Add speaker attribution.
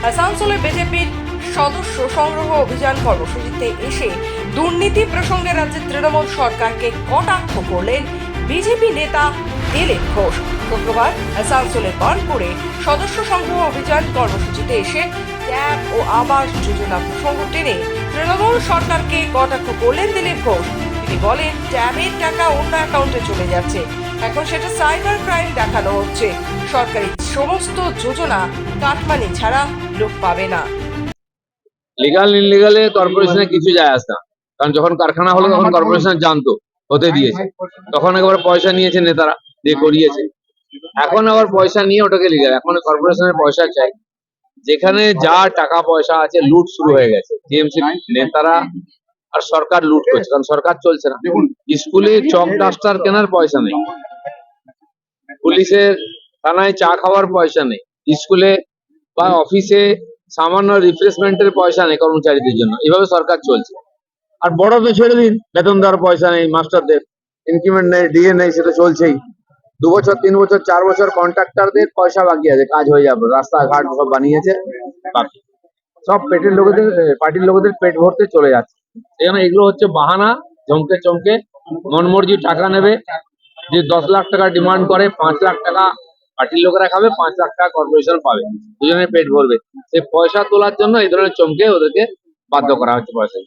Speaker 1: আসানসোলে বিজেপির সদস্য সংগ্রহ অভিযান কর্মসূচিতে এসে দুর্নীতি প্রসঙ্গে রাজ্যের তৃণমূল সরকারকে কটাক্ষ করলেন বিজেপি নেতা দিলীপ ঘোষ। শুক্রবার আসানসোলের বার্নপুরে সদস্য সংগ্রহ অভিযান কর্মসূচিতে এসে ট্যাব ও আবাস যোজনা প্রসঙ্গ টেনে তৃণমূল সরকারকে কটাক্ষ করলেন দিলীপ ঘোষ। তিনি বলেন, ট্যাবের টাকা অন্য অ্যাকাউন্টে চলে যাচ্ছে, এখন সেটা সাইবার ক্রাইম দেখানো হচ্ছে। সরকারি সমস্ত যোজনা কাটমানি ছাড়া লোক পাবে না।
Speaker 2: লিগাল ইনলিগালে কর্পোরেশনে কিছু যায় আসে না, কারণ যখন কারখানা হলো তখন কর্পোরেশন জানতো, হতে দিয়েছে, তখন একবার পয়সা নিয়েছে নেতারা দিয়ে করিয়েছে। এখন আবার পয়সা নিয়ে ওটাকে লিগাল, এখন কর্পোরেশনের পয়সা চাই। যেখানে যা টাকা পয়সা আছে লুট শুরু হয়ে গেছে, টিএমসি নেতারা আর সরকার লুট করছে, কারণ সরকার চলছে না। স্কুলে চক ডাস্টার কেনার পয়সা নেই, পুলিশের থানায় চা খাওয়ার পয়সা নেই, স্কুলে বা অফিসে সামান্য রিফ্রেশমেন্টের পয়সা নেই কর্মচারীদের জন্য। এভাবে সরকার চলছে। আর বড় তো ছেড়ে দিন, বেতন দেওয়ার পয়সা নেই, মাস্টারদের ইনক্রিমেন্ট নেই, ডিএ নেই, সেটা চলছেই। 2 বছর 3 বছর 4 বছর কন্ট্রাক্টরদের পয়সা বাকি আছে, কাজ হয়ে যাবে, রাস্তাঘাট সব বানিয়েছে, বাকি সব পেটের লোকেদের, পার্টির লোকেদের পেট ভরতে চলে যাচ্ছে। সেখানে এগুলো হচ্ছে বাহানা, চমকে চমকে মনমর্জি টাকা নেবে। যে 10 লাখ টাকা ডিমান্ড করে, 5 লাখ টাকা পার্টির লোকেরা খাবে, 5 লাখ টাকা কর্পোরেশন পাবে, দুজনের পেট ভরবে। সেই পয়সা তোলার জন্য এই ধরনের চমকে ওদেরকে বাধ্য করা হচ্ছে পয়সা।